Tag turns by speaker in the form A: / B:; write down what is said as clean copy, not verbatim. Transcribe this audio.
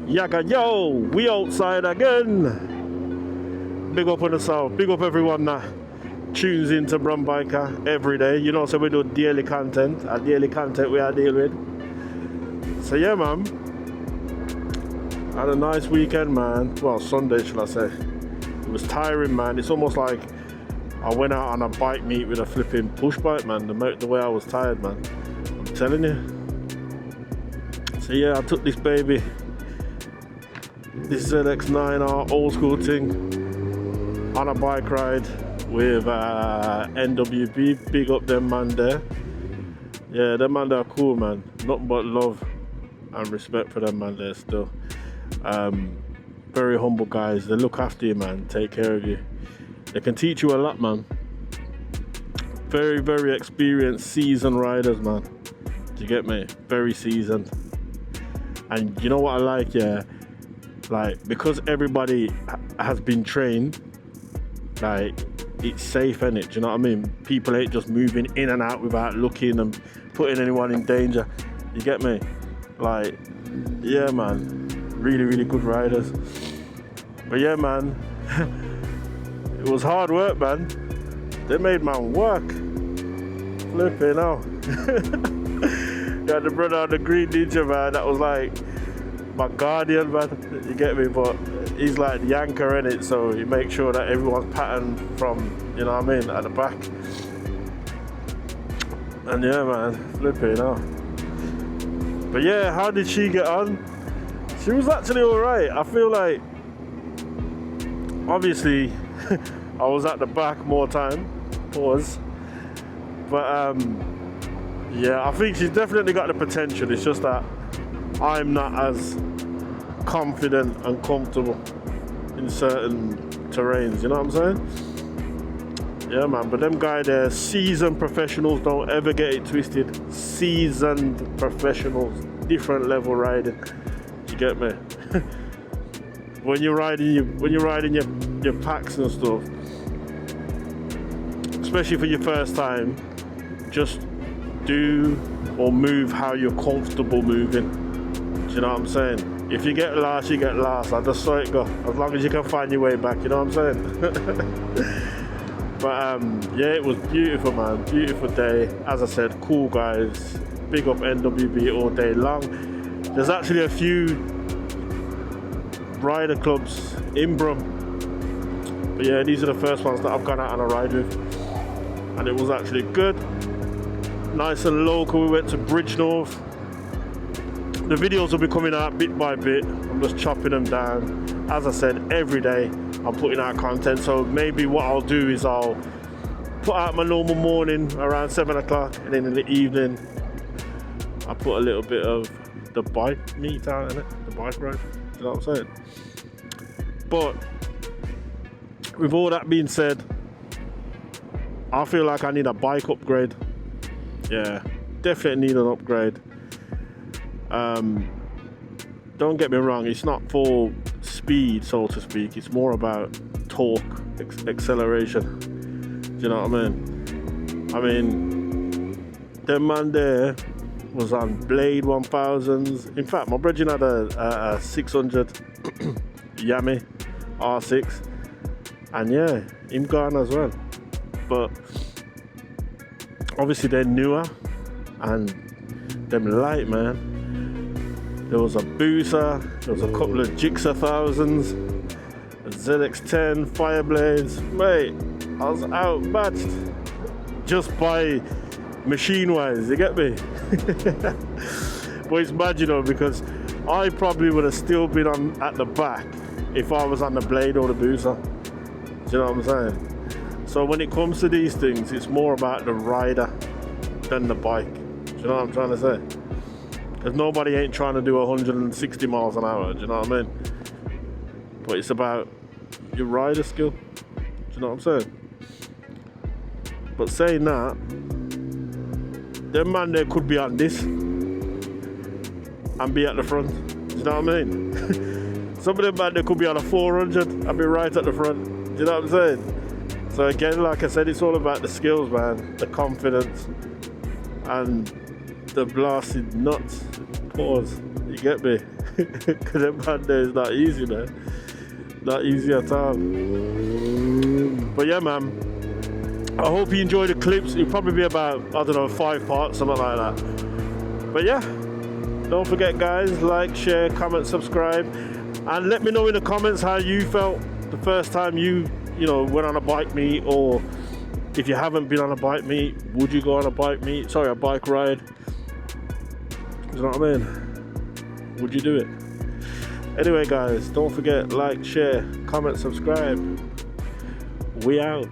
A: Yaga yo, we outside again. Big up on the south, big up everyone that tunes into Brum Biker every day. You know, so we do daily content. Our daily content we are dealing with. So yeah, man. Had a nice weekend, man. Well, Sunday, should I say. It was tiring, man. It's almost like I went out on a bike meet with a flipping push bike, man. The way I was tired, man. I'm telling you. So yeah, I took this baby, this ZX9R old school thing, on a bike ride with NWB. Big up them man there. Yeah, them man there are cool, man. Nothing but love and respect for them man there still. Very humble guys. They look after you, man. Take care of you. They can teach you a lot, man. Very, very experienced, seasoned riders, man. Do you get me? Very seasoned. And you know what I like, yeah? Like, because everybody has been trained, like, it's safe, innit? Do you know what I mean? People ain't just moving in and out without looking and putting anyone in danger. You get me? Like, yeah, man. Really, really good riders. But yeah, man. It was hard work, man. They made man work. Flipping out. Yeah, the brother on the green ninja, man, that was like my guardian, man. You get me? But he's like the anchor in it, so he makes sure that everyone's patterned from, you know what I mean, at the back. And yeah, man, flipping out. But yeah, how did she get on? She was actually alright. I feel like, obviously, I was at the back more time, pause. But yeah, I think she's definitely got the potential. It's just that I'm not as confident and comfortable in certain terrains, you know what I'm saying? Yeah, man, but them guys there, seasoned professionals, don't ever get it twisted. Seasoned professionals, different level riding. You get me? when you're riding your packs and stuff, especially for your first time, just do or move how you're comfortable moving. Do you know what I'm saying? If you get lost, you get lost. I just saw it go. As long as you can find your way back, you know what I'm saying? But yeah, it was beautiful, man. Beautiful day. As I said, cool guys. Big up NWB all day long. There's actually a few rider clubs in Brum. But yeah, these are the first ones that I've gone out on a ride with. And it was actually good. Nice and local. We went to Bridgenorth. The videos will be coming out bit by bit. I'm just chopping them down. As I said, every day I'm putting out content. So maybe what I'll do is I'll put out my normal morning around 7 o'clock, and then in the evening I put a little bit of the bike meet out in it, the bike ride. You know what I'm saying? But with all that being said, I feel like I need a bike upgrade. Yeah, definitely need an upgrade. Don't get me wrong, it's not for speed, so to speak. It's more about torque, acceleration. Do you know what I mean? I mean, the man there was on Blade 1000s. In fact, my brother had a 600 Yami R6, and yeah, him gone as well. But obviously they're newer and them light, man. There was a Booster, there was a couple of Jigsaw 1000s, a ZX10 Fireblades. Mate, I was outmatched just by machine wise, you get me? But it's mad, you know, because I probably would have still been on at the back if I was on the Blade or the Booster. Do you know what I'm saying? So when it comes to these things, it's more about the rider than the bike. Do you know what I'm trying to say? Because nobody ain't trying to do 160 miles an hour, do you know what I mean? But it's about your rider skill. Do you know what I'm saying? But saying that, them man there could be on this and be at the front. Do you know what I mean? Some of them man there could be on a 400 and be right at the front. Do you know what I'm saying? So again, like I said, it's all about the skills, man, the confidence, and the blasted nuts. Pause. You get me? Because that man there is not easy, man. Not easy at all. But yeah, man, I hope you enjoy the clips. It'll probably be about, I don't know, 5 parts, something like that. But yeah, don't forget, guys, like, share, comment, subscribe, and let me know in the comments how you felt the first time you know, went on a bike meet, or if you haven't been on a bike meet, would you go on a bike meet? Sorry, a bike ride. You know what I mean? Would you do it? Anyway, guys, don't forget, like, share, comment, subscribe. We out.